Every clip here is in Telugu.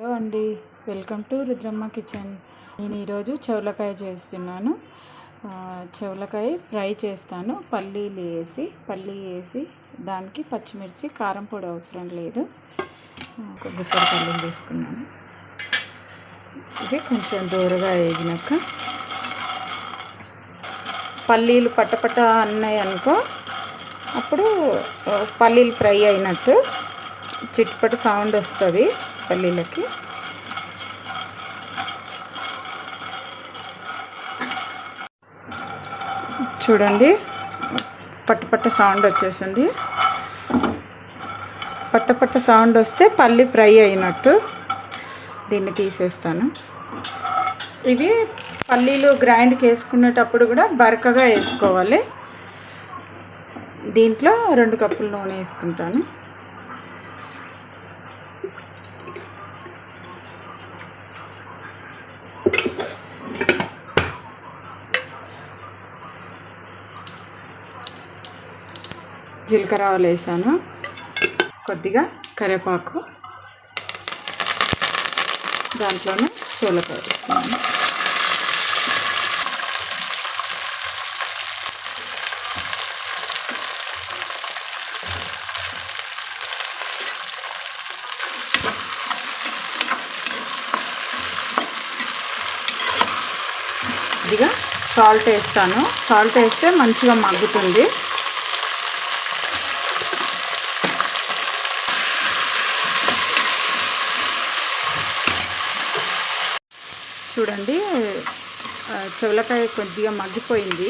హలో అండి, వెల్కమ్ టు రుద్రమ్మ కిచెన్. నేను ఈరోజు చౌలకాయ చేస్తున్నాను. చౌలకాయ ఫ్రై చేస్తాను. పల్లి వేసి దానికి పచ్చిమిర్చి, కారం పొడి అవసరం లేదు. ఒక గుప్పెడు పల్లీలు తీసుకున్నాను. ఇది కొంచెం దూరగా వేగినాక పల్లీలు పట్టపట్ట అన్నాయి అనుకో, అప్పుడు పల్లీలు ఫ్రై అయినట్టు చిట్పటి సౌండ్ వస్తుంది పల్లీలకి. చూడండి, పట్టపట్ట సౌండ్ వచ్చేసింది. పట్టపట్ట సౌండ్ వస్తే పల్లి ఫ్రై అయినట్టు. దీన్ని తీసేస్తాను. ఇవి పల్లీలు గ్రైండ్కి వేసుకునేటప్పుడు కూడా బరకగా వేసుకోవాలి. దీంట్లో 2 కప్పులు నూనె వేసుకుంటాను. జీలకర్ర ఆవాలు వేసాను. కొద్దిగా కరివేపాకు, దాంట్లోనే చౌలకాయ వేస్తున్నాను. కొద్దిగా సాల్ట్ వేస్తాను. సాల్ట్ వేస్తే మంచిగా మగ్గుతుంది. చూడండి, చౌలకాయ కొద్దిగా మగ్గిపోయింది.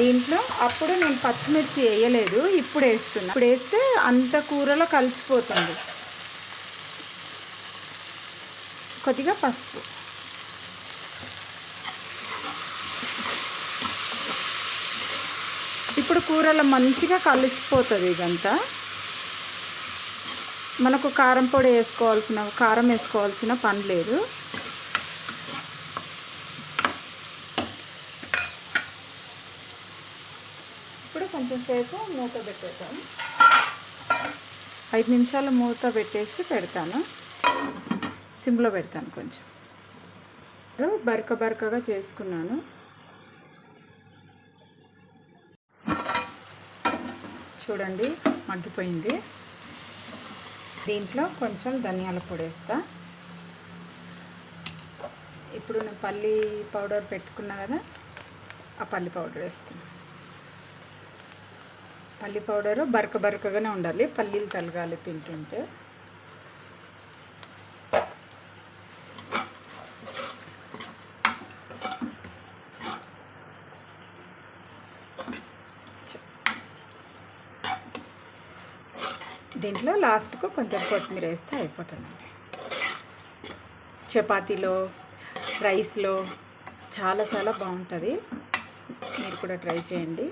దీంట్లో అప్పుడు నేను పచ్చిమిర్చి వేయలేదు, ఇప్పుడు వేస్తున్నా. ఇప్పుడు వేస్తే అంత కూరలో కలిసిపోతుంది. కొద్దిగా పసుపు, ఇప్పుడు కూరలో మంచిగా కలిసిపోతుంది. ఇదంతా మనకు కారం పొడి కారం వేసుకోవాల్సిన పని లేదు. ఇప్పుడు కొంచెం సేపు మూత పెట్టేస్తాను. 5 నిమిషాలు మూత పెట్టేసి పెడతాను. సిమ్లో పెడతాను. కొంచెం బరకగా చేసుకున్నాను. చూడండి, మగ్గిపోయింది. దీంట్లో కొంచెం ధనియాల పొడి వేస్తా. ఇప్పుడు నేను పల్లి పౌడర్ పెట్టుకున్నా కదా, ఆ పల్లి పౌడర్ వేస్తాను. పల్లి పౌడరు బరకగానే ఉండాలి, పల్లీలు తలగాలి తింటుంటే. దీంట్లో లాస్ట్కు కొంచెం కొత్తిమీర వేస్తే అయిపోతుందండి. చపాతీలో, రైస్లో చాలా బాగుంటుంది. మీరు కూడా ట్రై చేయండి.